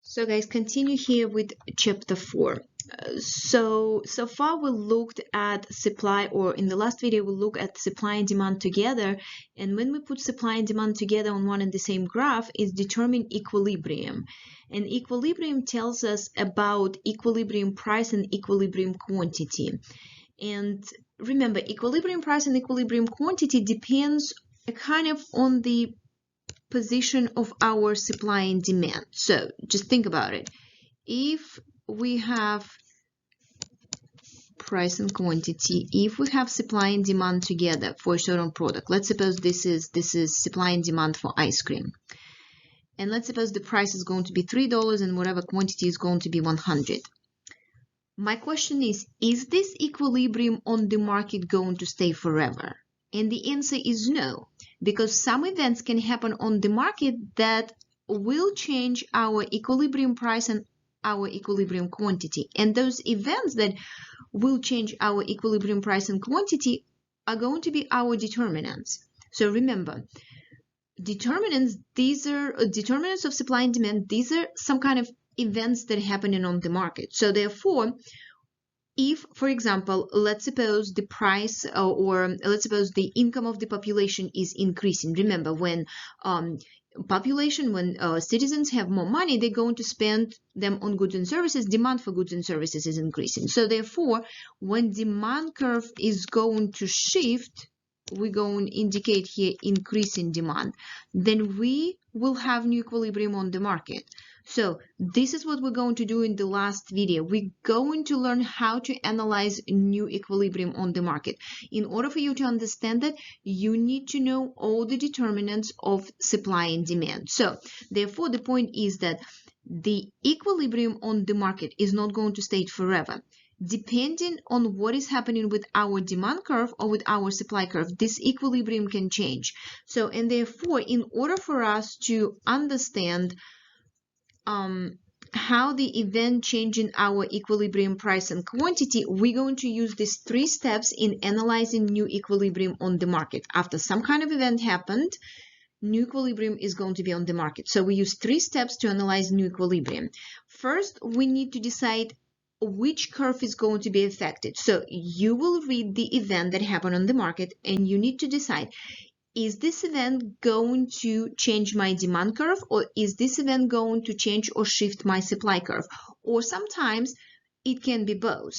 So guys, continue here with chapter 4. So far we looked at supply, or in the last video we looked at supply and demand together, and when we put supply and demand together on one and the same graph, it determines equilibrium. And equilibrium tells us about equilibrium price and equilibrium quantity. And remember, equilibrium price and equilibrium quantity depends kind of on the position of our supply and demand. So just think about it. If we have price and quantity, if we have supply and demand together for a certain product, let's suppose this is supply and demand for ice cream, and let's suppose the price is going to be $3 and whatever quantity is going to be 100. My question is this equilibrium on the market going to stay forever? And the answer is no, because some events can happen on the market that will change our equilibrium price and our equilibrium quantity. And those events that will change our equilibrium price and quantity are going to be our determinants. So remember, determinants, these are determinants of supply and demand. These are some kind of events that are happening on the market. So therefore, if, for example, let's suppose the price or let's suppose the income of the population is increasing. Remember, when citizens have more money, they're going to spend them on goods and services. Demand for goods and services is increasing. So therefore, when demand curve is going to shift, we're going to indicate here increase in demand, then we will have new equilibrium on the market. So this is what we're going to do in the last video. We're going to learn how to analyze new equilibrium on the market. In order for you to understand that, you need to know all the determinants of supply and demand. So therefore, the point is that the equilibrium on the market is not going to stay forever. Depending on what is happening with our demand curve or with our supply curve, this equilibrium can change. So, and therefore, in order for us to understand how the event changing our equilibrium price and quantity, we're going to use these 3 steps in analyzing new equilibrium on the market. After some kind of event happened, new equilibrium is going to be on the market. So we use 3 steps to analyze new equilibrium. First, we need to decide which curve is going to be affected. So you will read the event that happened on the market and you need to decide, is this event going to change my demand curve, or is this event going to change or shift my supply curve? Or sometimes it can be both.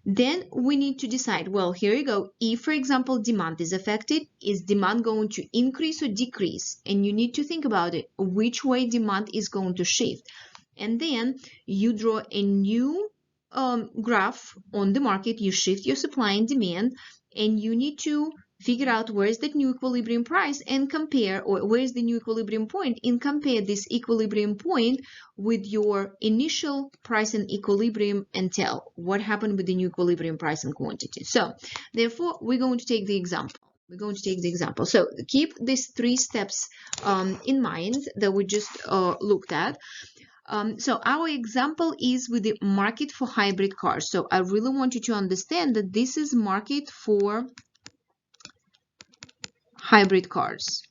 Then we need to decide, well, here you go. If, for example, demand is affected, is demand going to increase or decrease? And you need to think about it, which way demand is going to shift. And then you draw a new graph on the market, you shift your supply and demand, and you need to figure out where is that new equilibrium price and compare, or where is the new equilibrium point, and compare this equilibrium point with your initial price and equilibrium and tell what happened with the new equilibrium price and quantity. So therefore, we're going to take the example. So keep these 3 steps in mind that we just looked at. So our example is with the market for hybrid cars. So I really want you to understand that this is market for hybrid cars.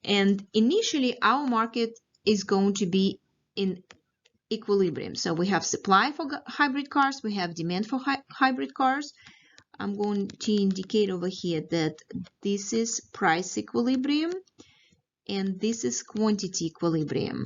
And initially, our market is going to be in equilibrium. So we have supply for hybrid cars, we have demand for hybrid cars. I'm going to indicate over here that this is price equilibrium and this is quantity equilibrium.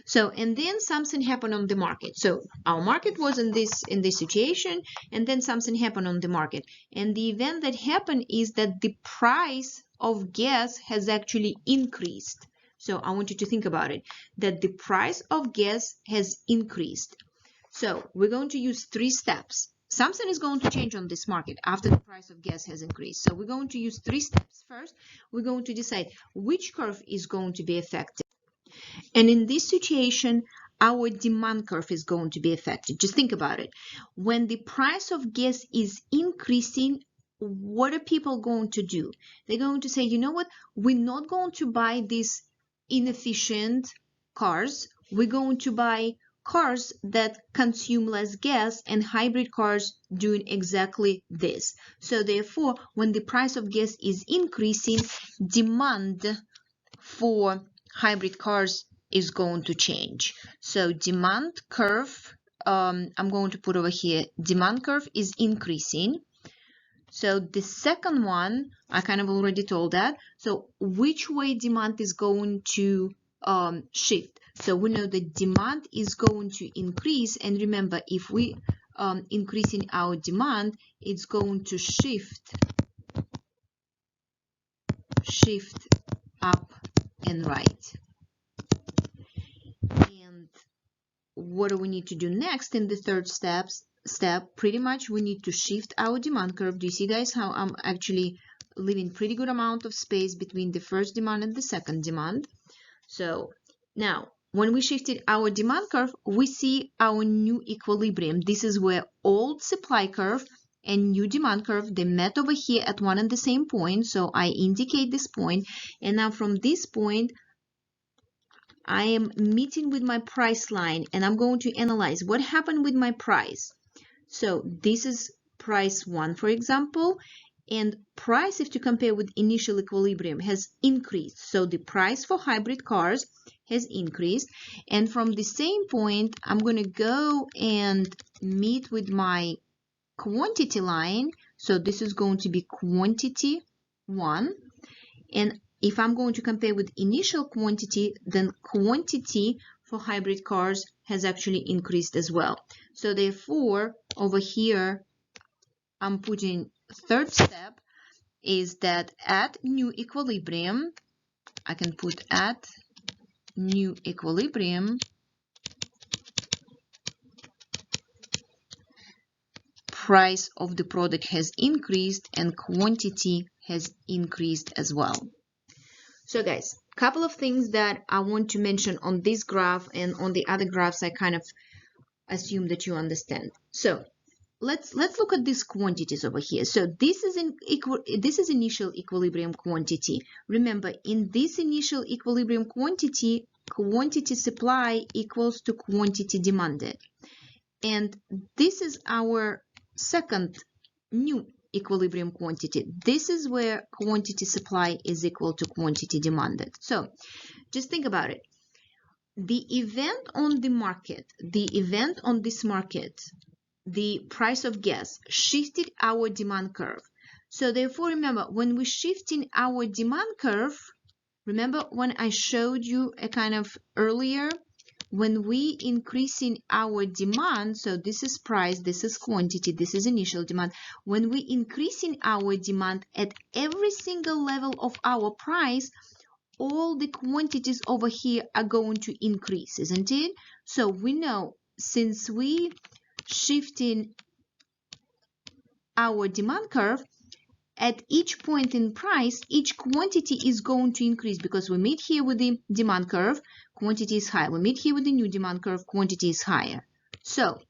So, and then something happened on the market. So our market was in this situation, and then something happened on the market. And the event that happened is that the price of gas has actually increased. So I want you to think about it, that the price of gas has increased. So we're going to use 3 steps. Something is going to change on this market after the price of gas has increased. So we're going to use 3 steps. First, we're going to decide which curve is going to be affected. And in this situation, our demand curve is going to be affected. Just think about it. When the price of gas is increasing, what are people going to do? They're going to say, you know what? We're not going to buy these inefficient cars. We're going to buy cars that consume less gas, and hybrid cars doing exactly this. So therefore, when the price of gas is increasing, demand for hybrid cars is going to change. So demand curve, I'm going to put over here, demand curve is increasing. So the second one, I kind of already told that. So which way demand is going to shift? So we know that demand is going to increase. And remember, if we increasing our demand, it's going to shift up and right. And what do we need to do next in the third step? Pretty much we need to shift our demand curve. Do you see, guys, how I'm actually leaving pretty good amount of space between the first demand and the second demand? So now when we shifted our demand curve, we see our new equilibrium. This is where old supply curve and new demand curve, they met over here at one and the same point. So I indicate this point, and now from this point I am meeting with my price line, and I'm going to analyze what happened with my price. So this is price 1, for example, and price, if to compare with initial equilibrium, has increased. So the price for hybrid cars has increased, and from the same point I'm going to go and meet with my quantity line. So this is going to be quantity 1, and if I'm going to compare with initial quantity, then quantity for hybrid cars has actually increased as well. So therefore, over here, I'm putting third step is that at new equilibrium, I can put at new equilibrium, price of the product has increased and quantity has increased as well. So guys, a couple of things that I want to mention on this graph, and on the other graphs I kind of assume that you understand. So let's look at these quantities over here. So this is initial equilibrium quantity. Remember, in this initial equilibrium quantity supply equals to quantity demanded, and this is our second new equilibrium quantity. This is where quantity supply is equal to quantity demanded. So just think about it. The event on the market, the price of gas shifted our demand curve. So therefore, remember, when we're shifting our demand curve, remember when I showed you a kind of earlier, when we increasing our demand, so this is price, this is quantity, this is initial demand. When we increasing our demand at every single level of our price, all the quantities over here are going to increase, isn't it? So we know, since we shifting our demand curve, at each point in price, each quantity is going to increase, because we meet here with the demand curve, quantity is high. We meet here with the new demand curve, quantity is higher. So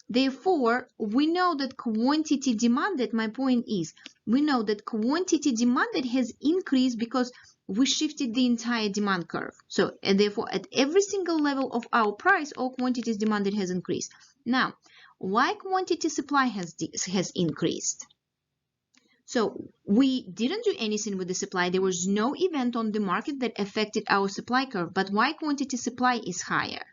therefore, we know that quantity demanded, my point is, we know that quantity demanded has increased because we shifted the entire demand curve. So, and therefore, at every single level of our price, all quantities demanded has increased. Now, why quantity supply has increased? So we didn't do anything with the supply. There was no event on the market that affected our supply curve. But why quantity supply is higher?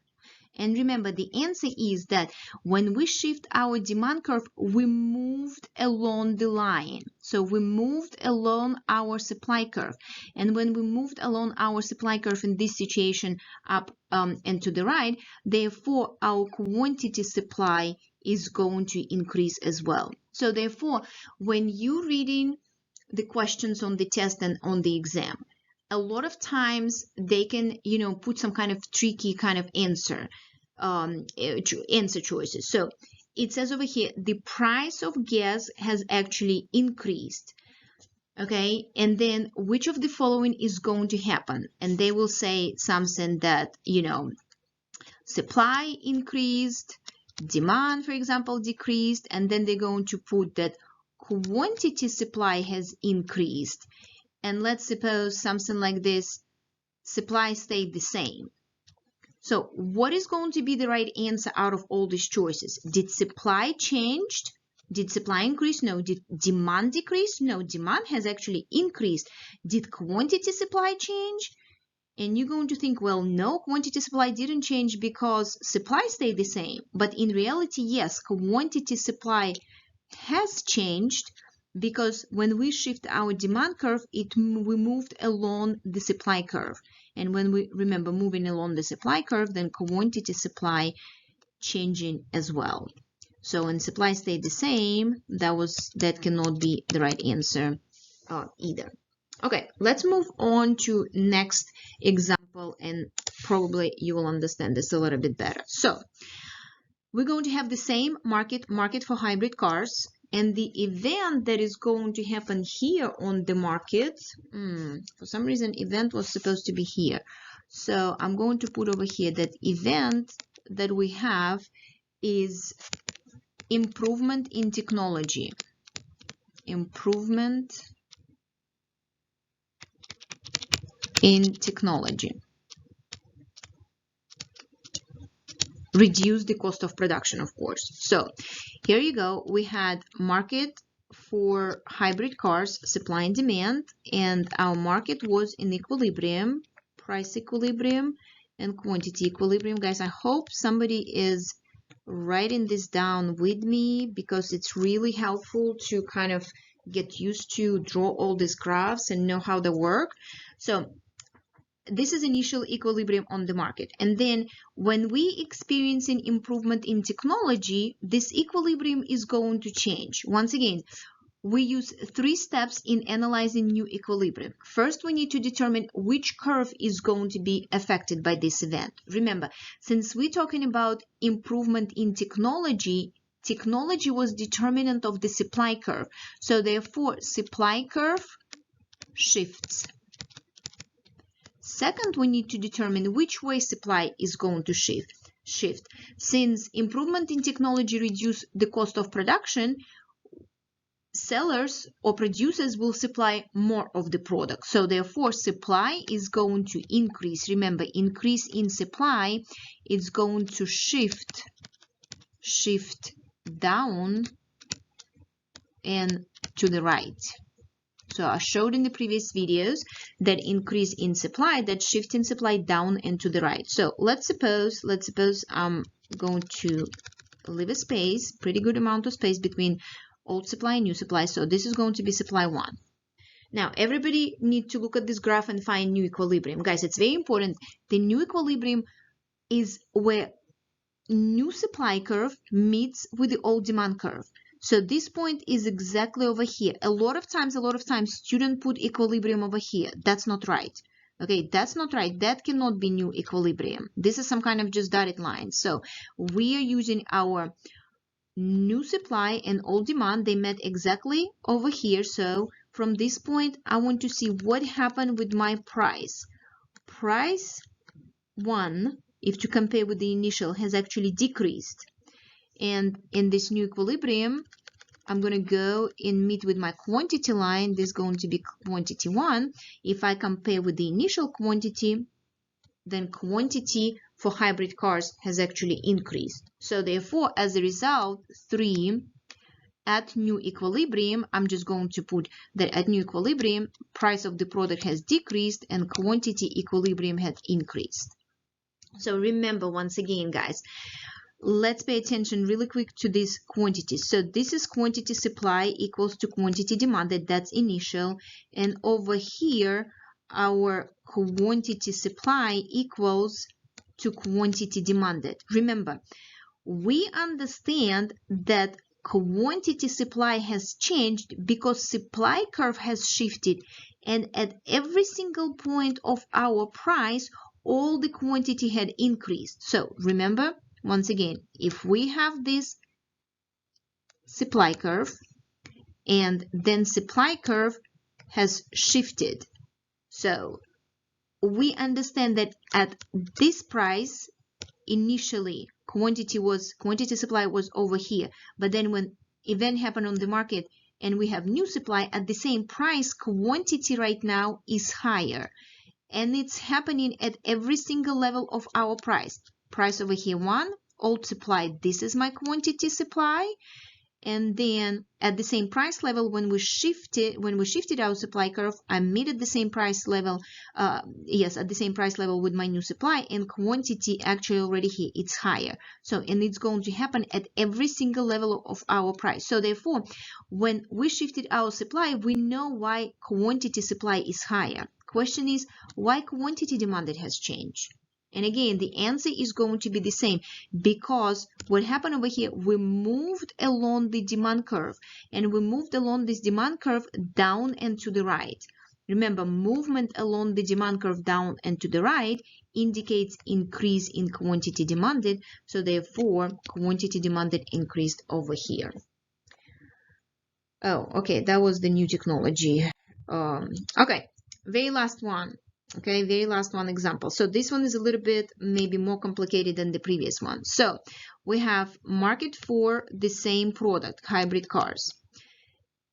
And remember, the answer is that when we shift our demand curve, we moved along the line. So we moved along our supply curve. And when we moved along our supply curve in this situation up and to the right, therefore our quantity supply is going to increase as well. So therefore, when you're reading the questions on the test and on the exam, a lot of times they can, put some kind of tricky kind of answer choices. So it says over here, the price of gas has actually increased. Okay, and then which of the following is going to happen? And they will say something that, supply increased, demand, for example, decreased, and then they're going to put that quantity supply has increased. And let's suppose something like this, supply stayed the same. So what is going to be the right answer out of all these choices? Did supply changed? Did supply increase? No. Did demand decrease? No, demand has actually increased. Did quantity supply change? And you're going to think, well, no, quantity supply didn't change because supply stayed the same. But in reality, yes, quantity supply has changed because when we shift our demand curve, we moved along the supply curve. And when we remember moving along the supply curve, then quantity supply changing as well. So when supply stayed the same, that cannot be the right answer either. Okay, let's move on to next example, and probably you will understand this a little bit better. So we're going to have the same market for hybrid cars, and the event that is going to happen here on the market, for some reason event was supposed to be here. So I'm going to put over here that event that we have is improvement in technology. Improvement in technology. Reduce the cost of production, of course. So here you go. We had market for hybrid cars, supply and demand, and our market was in equilibrium, price equilibrium, and quantity equilibrium. Guys, I hope somebody is writing this down with me because it's really helpful to kind of get used to draw all these graphs and know how they work. So this is initial equilibrium on the market. And then when we experience an improvement in technology, this equilibrium is going to change. Once again, we use 3 steps in analyzing new equilibrium. First, we need to determine which curve is going to be affected by this event. Remember, since we're talking about improvement in technology, technology was determinant of the supply curve. So therefore, supply curve shifts. Second, we need to determine which way supply is going to shift. Since improvement in technology reduces the cost of production, sellers or producers will supply more of the product. So therefore, supply is going to increase. Remember, increase in supply is going to shift down and to the right. So I showed in the previous videos that increase in supply, that shift in supply down and to the right. So let's suppose I'm going to leave a space, pretty good amount of space between old supply and new supply. So this is going to be supply 1. Now everybody needs to look at this graph and find new equilibrium. Guys, it's very important. The new equilibrium is where new supply curve meets with the old demand curve. So this point is exactly over here. A lot of times students put equilibrium over here. That's not right. Okay, that's not right. That cannot be new equilibrium. This is some kind of just dotted line. So we are using our new supply and old demand. They met exactly over here. So from this point, I want to see what happened with my price. Price 1, if to compare with the initial, has actually decreased. And in this new equilibrium, I'm going to go and meet with my quantity line. This is going to be quantity 1. If I compare with the initial quantity, then quantity for hybrid cars has actually increased. So therefore, as a result, 3 at new equilibrium, I'm just going to put that at new equilibrium, price of the product has decreased and quantity equilibrium has increased. So remember, once again, guys, let's pay attention really quick to these quantities. So this is quantity supply equals to quantity demanded. That's initial. And over here, our quantity supply equals to quantity demanded. Remember, we understand that quantity supply has changed because supply curve has shifted. And at every single point of our price, all the quantity had increased. So remember, once again, if we have this supply curve and then supply curve has shifted. So we understand that at this price, initially quantity supply was over here. But then when event happened on the market and we have new supply at the same price, quantity right now is higher. And it's happening at every single level of our price. Price over here 1, old supply, this is my quantity supply. And then at the same price level, when we shifted our supply curve, I made at the same price level, yes, at the same price level with my new supply, and quantity actually already here, it's higher. So, and it's going to happen at every single level of our price. So therefore, when we shifted our supply, we know why quantity supply is higher. Question is, why quantity demanded has changed? And again, the answer is going to be the same, because what happened over here, we moved along the demand curve, and we moved along this demand curve down and to the right. Remember, movement along the demand curve down and to the right indicates increase in quantity demanded, so therefore quantity demanded increased over here. Oh, okay, that was the new technology. Okay, very last one. Okay, very last one example. So this one is a little bit maybe more complicated than the previous one. So we have market for the same product, hybrid cars.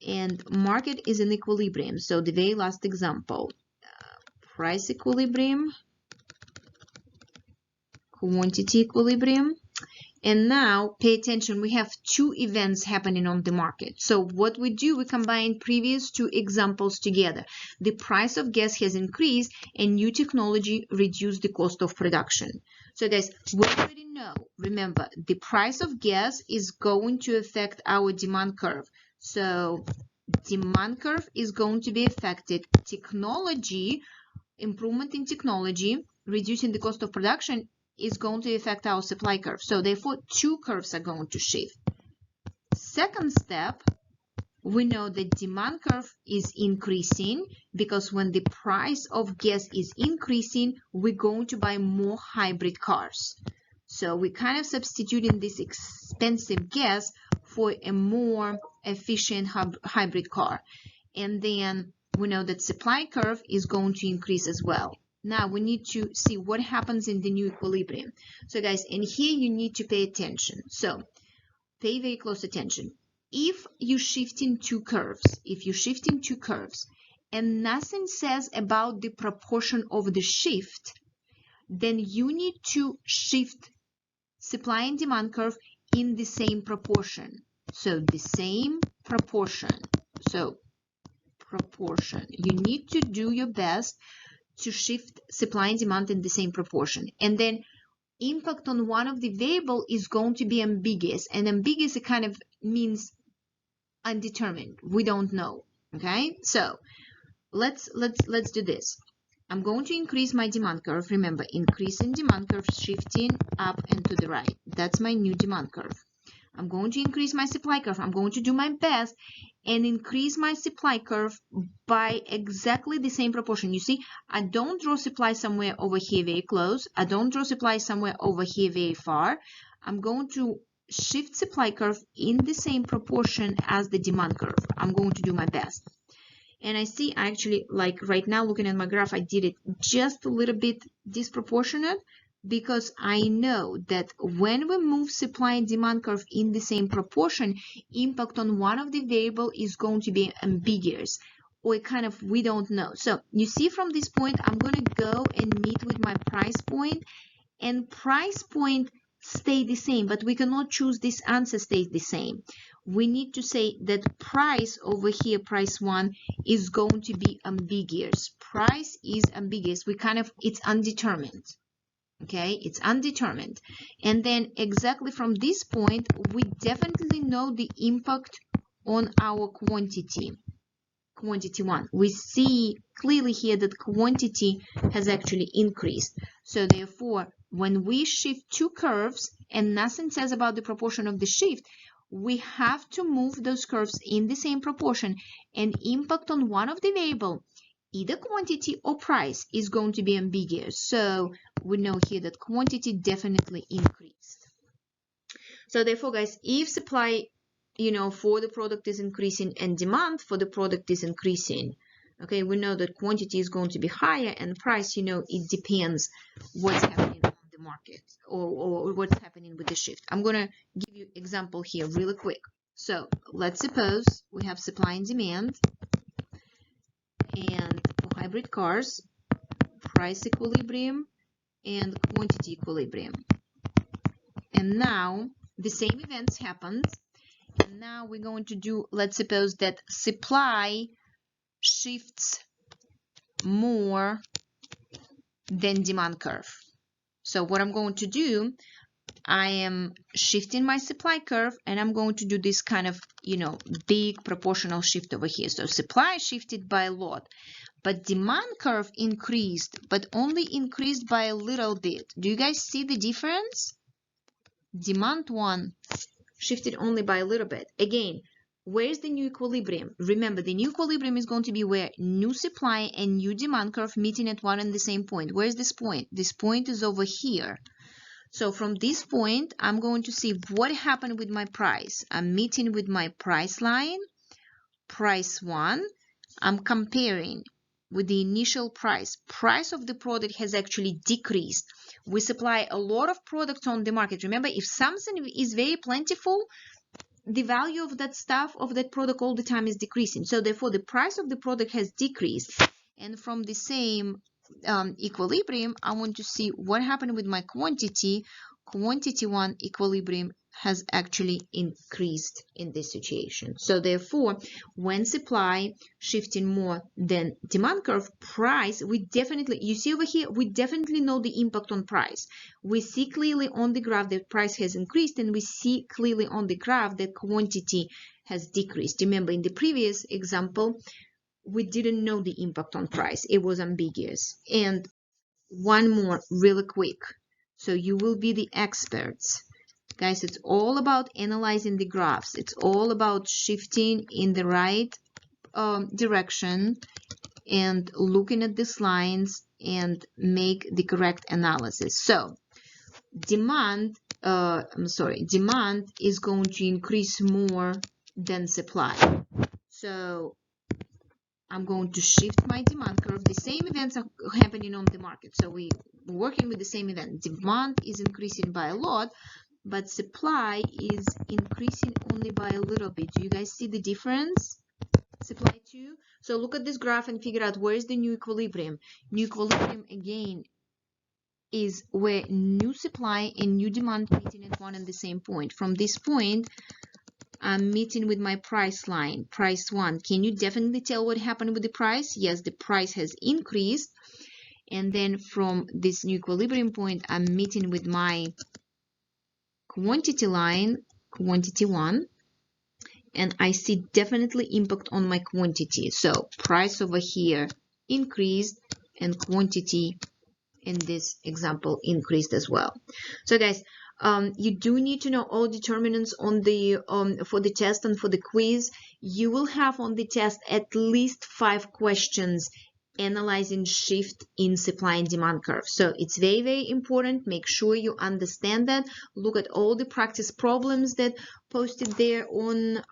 And market is in equilibrium. So the very last example, price equilibrium, quantity equilibrium. And now pay attention, we have two events happening on the market. So what we do, we combine previous two examples together. The price of gas has increased and new technology reduced the cost of production. So guys, we already know, remember, the price of gas is going to affect our demand curve. So demand curve is going to be affected. Technology, improvement in technology, reducing the cost of production, is going to affect our supply curve. So therefore, two curves are going to shift. Second step, we know the demand curve is increasing, because when the price of gas is increasing, we're going to buy more hybrid cars. So we kind of substituting this expensive gas for a more efficient hybrid car. And then we know that supply curve is going to increase as well. Now we need to see what happens in the new equilibrium. So guys, and here you need to pay attention. So pay very close attention. If you're shifting two curves, and nothing says about the proportion of the shift, then you need to shift supply and demand curve in the same proportion. So the same proportion. So proportion. You need to do your best to shift supply and demand in the same proportion. And then impact on one of the variable is going to be ambiguous. And ambiguous, it kind of means undetermined. We don't know. Okay, so let's do this. I'm going to increase my demand curve. Remember, increasing demand curve, shifting up and to the right. That's my new demand curve. I'm going to increase my supply curve. I'm going to do my best and increase my supply curve by exactly the same proportion. You see, I don't draw supply somewhere over here very close. I don't draw supply somewhere over here very far. I'm going to shift supply curve in the same proportion as the demand curve. I'm going to do my best. And I see actually, like right now, looking at my graph, I did it just a little bit disproportionate, because I know that when we move supply and demand curve in the same proportion, impact on one of the variable is going to be ambiguous, or kind of we don't know. So you see, from this point, I'm going to go and meet with my price point, and price point stay the same, but we cannot choose this answer stays the same. We need to say that price over here, price one, is going to be ambiguous. Price is ambiguous. It's undetermined. Okay, it's undetermined. And then exactly from this point, we definitely know the impact on our quantity. Quantity one. We see clearly here that quantity has actually increased. So therefore, when we shift two curves and nothing says about the proportion of the shift, we have to move those curves in the same proportion, and impact on one of the variable, either quantity or price, is going to be ambiguous. So we know here that quantity definitely increased. So therefore, guys, if supply, for the product is increasing and demand for the product is increasing, okay, we know that quantity is going to be higher, and price, it depends what's happening on the market, or what's happening with the shift. I'm going to give you example here really quick. So let's suppose we have supply and demand, and for hybrid cars, price equilibrium and quantity equilibrium. And now the same events happened, and Now we're going to do, let's suppose that supply shifts more than demand curve. So what I'm going to do, I am shifting my supply curve, and I'm going to do this kind of, big proportional shift over here. So supply shifted by a lot, but demand curve increased, but only increased by a little bit. Do you guys see the difference? Demand one shifted only by a little bit. Again, where's the new equilibrium? Remember, the new equilibrium is going to be where new supply and new demand curve meeting at one and the same point. Where's this point? This point is over here. So from this point, I'm going to see what happened with my price. I'm meeting with my price line, price one. I'm comparing with the initial price. Price of the product has actually decreased. We supply a lot of products on the market. Remember, if something is very plentiful, the value of that stuff, of that product all the time is decreasing. So therefore, the price of the product has decreased. And from the same equilibrium, I want to see what happened with my quantity. Quantity one equilibrium has actually increased in this situation. So therefore, when supply shifting more than demand curve, price, we definitely, you see over here, we definitely know the impact on price. We see clearly on the graph that price has increased, and we see clearly on the graph that quantity has decreased. Remember, in the previous example, we didn't know the impact on price. It was ambiguous. And one more really quick. So you will be the experts. Guys, it's all about analyzing the graphs. It's all about shifting in the right direction and looking at these lines and make the correct analysis. So demand is going to increase more than supply. So I'm going to shift my demand curve. The same events are happening on the market. So we're working with the same event. Demand is increasing by a lot, but supply is increasing only by a little bit. Do you guys see the difference? Supply too. So look at this graph and figure out where is the new equilibrium. New equilibrium again is where new supply and new demand meeting at one and the same point. From this point, I'm meeting with my price line, price one. Can you definitely tell what happened with the price? Yes, the price has increased. And then from this new equilibrium point, I'm meeting with my quantity line, quantity one. And I see definitely impact on my quantity. So price over here increased, and quantity in this example increased as well. So guys, you do need to know all determinants on the for the test and for the quiz. You will have on the test at least 5 questions analyzing shift in supply and demand curve. So it's very, very important. Make sure you understand that. Look at all the practice problems that posted there on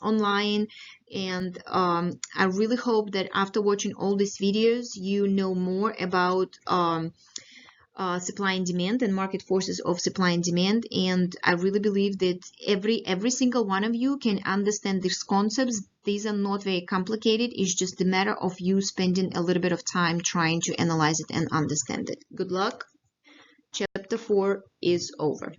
online. And I really hope that after watching all these videos, you know more about supply and demand and market forces of supply and demand. And I really believe that every single one of you can understand these concepts. These are not very complicated. It's just a matter of you spending a little bit of time trying to analyze it and understand it. Good luck. Chapter 4 is over.